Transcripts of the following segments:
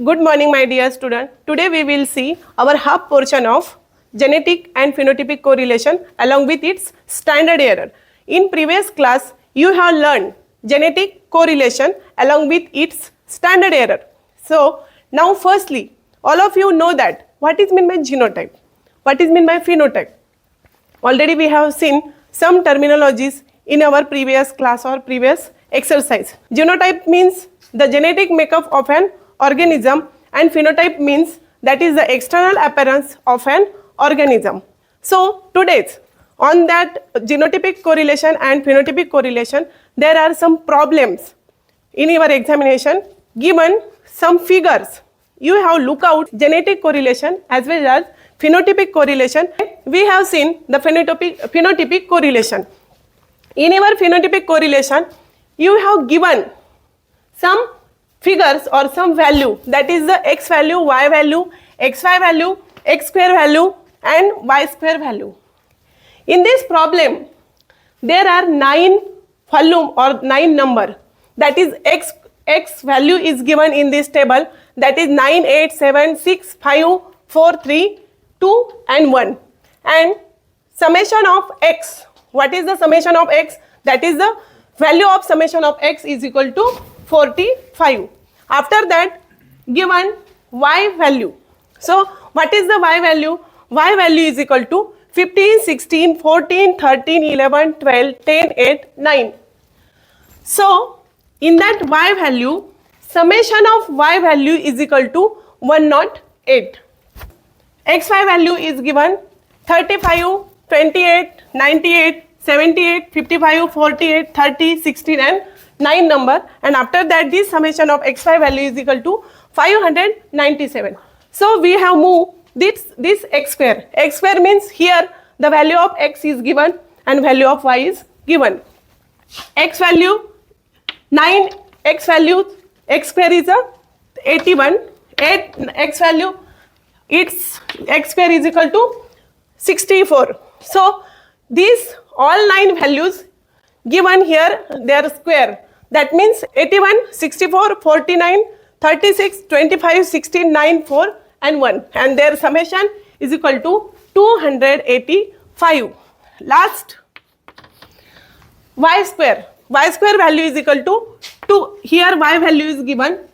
Good morning, my dear student. Today we will see our half portion of genetic and phenotypic correlation along with its standard error. In previous class, you have learned genetic correlation along with its standard error. So now firstly, all of you know that what is meant by genotype, what is meant by phenotype. Already we have seen some terminologies in our previous class or previous exercise. Genotype means the genetic makeup of an organism and phenotype means that is the external appearance of an organism. So today on that genotypic correlation and phenotypic correlation, there are some problems in your examination. Given some figures, you have look out genetic correlation as well as phenotypic correlation. We have seen the phenotypic correlation. In your phenotypic correlation, you have given some figures or some value, that is the x value, y value, xy value, x square value and y square value. In this problem, there are 9 volume or 9 number, that is x value is given in this table, that is 9, 8, 7, 6, 5, 4, 3, 2 and 1, and summation of x. What is the summation of x? That is the value of summation of x is equal to 45. After that, given y value. So what is the y value? Y value is equal to 15, 16, 14, 13, 11, 12, 10, 8, 9. So in that y value, summation of y value is equal to 108. xy value is given 35, 28, 98, 78, 55, 48, 30, 16 and 9 number, and after that this summation of xy value is equal to 597. So we have moved this x square. X square means here the value of x is given and value of y is given. X value 9, x value x square is 81, 8 x value its x square is equal to 64. So these all 9 values given here, they are square. That means 81, 64, 49, 36, 25, 16, 9, 4 and 1, and their summation is equal to 285. Last, y square. Y square value is equal to 2. Here y value is given.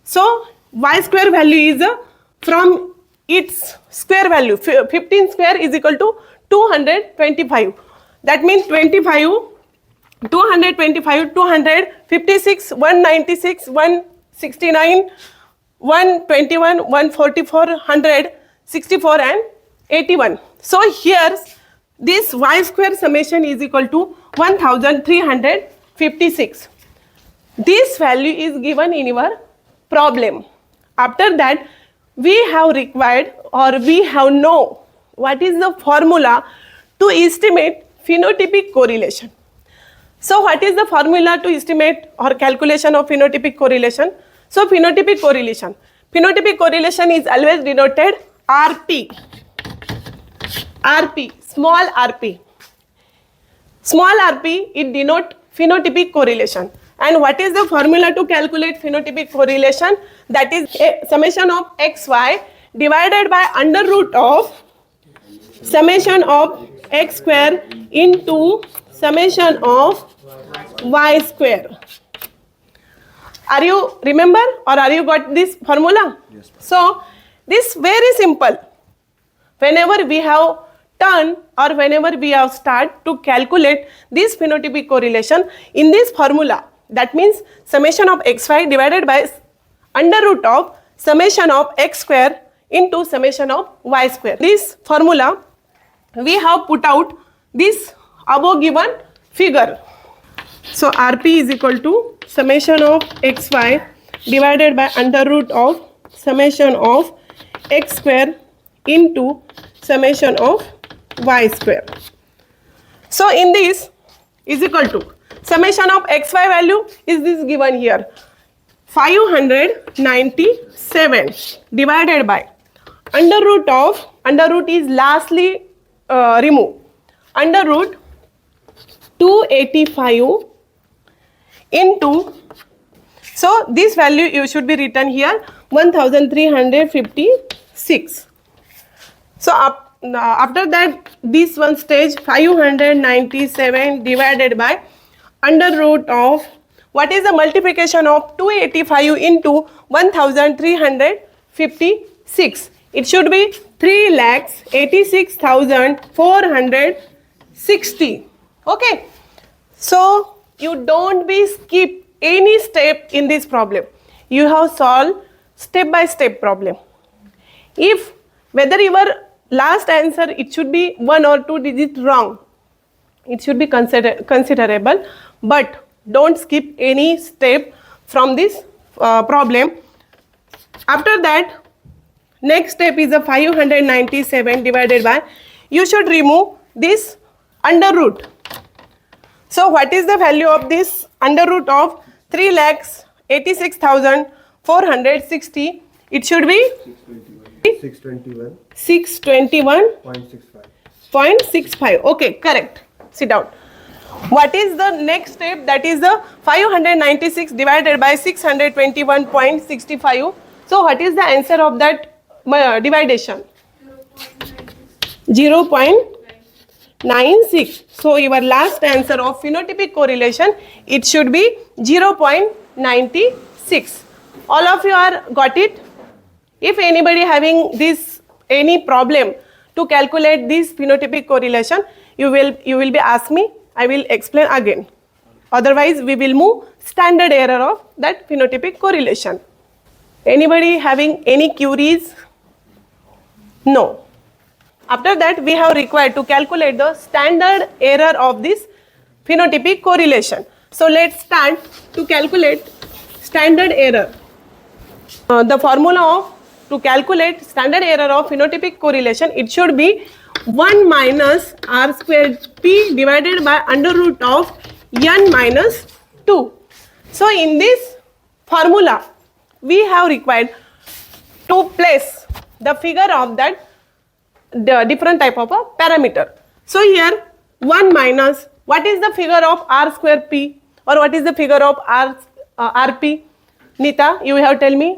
So y square value is from its square value. 15 square is equal to 225. That means 25, 225, 256, 196, 169, 121, 144, 164 and 81. So here this y square summation is equal to 1356. This value is given in your problem. After that, we have required or we have know what is the formula to estimate phenotypic correlation. So what is the formula to estimate or calculation of phenotypic correlation? So phenotypic correlation is always denoted RP, small rp. Small rp, it denote phenotypic correlation. And what is the formula to calculate phenotypic correlation? That is a summation of xy divided by under root of summation of x square into summation of y square. Are you remember or are you got this formula? Yes. So this very simple. Whenever we have done or whenever we have start to calculate this phenotypic correlation in this formula, that means summation of xy divided by under root of summation of x square into summation of y square. This formula we have put out this above given figure. So RP is equal to summation of xy divided by under root of summation of x square into summation of y square. So in this is equal to summation of xy value is this given here 597 divided by under root is lastly remove under root 285 into So this value you should be written here 1356. So after that, this one stage 597 divided by under root of, what is the multiplication of 285 into 1356? It should be 3,86,460. Okay. So you don't be skip any step in this problem. You have solved step by step problem. If whether your last answer it should be 1 or 2 digits wrong, it should be considerable, but don't skip any step from this problem. After that, next step is a 597 divided by, you should remove this under root. So what is the value of this under root of 3,86,460? It should be 621.65. Okay, correct. Sit down. What is the next step? That is the 596 divided by 621.65. So what is the answer of that dividation? 0.96. So your last answer of phenotypic correlation, it should be 0.96. All of you are got it? If anybody having this any problem to calculate this phenotypic correlation, you will be ask me. I will explain again. Otherwise, we will move standard error of that phenotypic correlation. Anybody having any queries? No. After that, we have required to calculate the standard error of this phenotypic correlation. So let's start to calculate standard error. The formula of to calculate standard error of phenotypic correlation, it should be 1 minus r square p divided by under root of n minus 2. So in this formula, we have required to place the figure of that the different type of a parameter. So here 1 minus, what is the figure of r square p, or what is the figure of rp? Nita, you have tell me.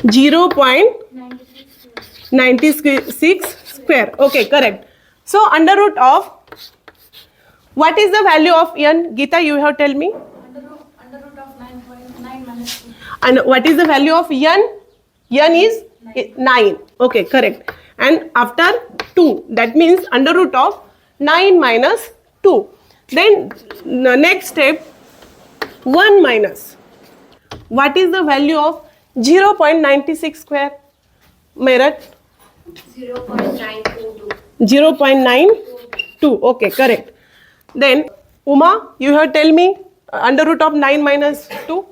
0.96 square. Okay, correct. So under root of, what is the value of n? Geeta, you have tell me. Under root of 9.9 minus 2. And what is the value of n? N is 9. Okay, correct. And after 2, that means under root of 9 minus 2. Then the next step, 1 minus. What is the value of 0.96 square? Merat? 0.922. 0.92. Okay, correct. Then Uma, you have tell me under root of 9 minus 2?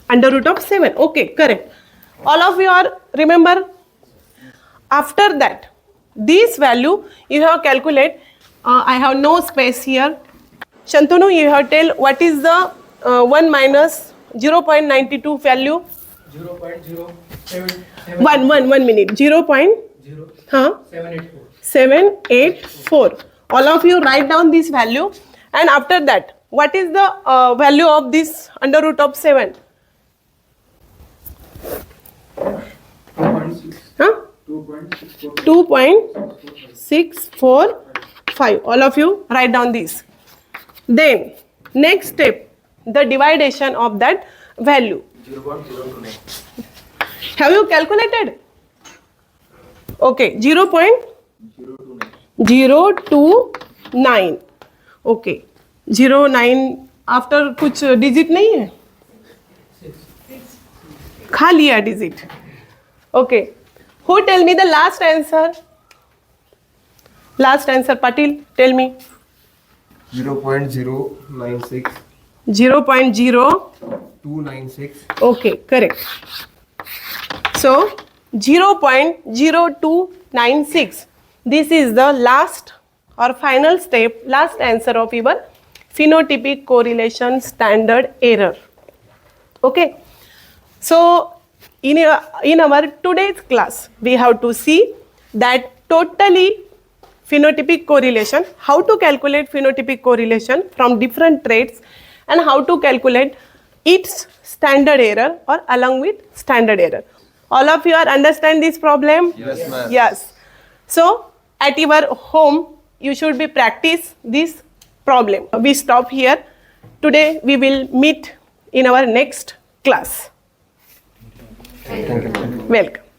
Under root of 7. Okay, correct. All of you are remember. After that, this value you have calculate. I have no space here. Shantanu, you have tell what is the 1 minus 0.92 value? 0.077. 1 minute. 784. All of you write down this value, and after that, what is the value of this under root of 7? 2.645. All of you write down this. Then next step, the dividation of that value. 0.029. Have you calculated? Okay, 0.029. Okay, 09 after कुछ digit नहीं है? खा लिया digit. Okay, who tell me the last answer? Last answer, Patil, tell me. 0.096. 0.0296. Okay, correct. So 0.0296. This is the last or final step, last answer of your phenotypic correlation standard error. Okay. So in our today's class, we have to see that totally phenotypic correlation, how to calculate phenotypic correlation from different traits, and how to calculate its standard error or along with standard error. All of you are understand this problem? Yes, ma'am. Yes. So at your home, you should be practice this problem. We stop here. Today we will meet in our next class. Thank you, ma'am. Welcome.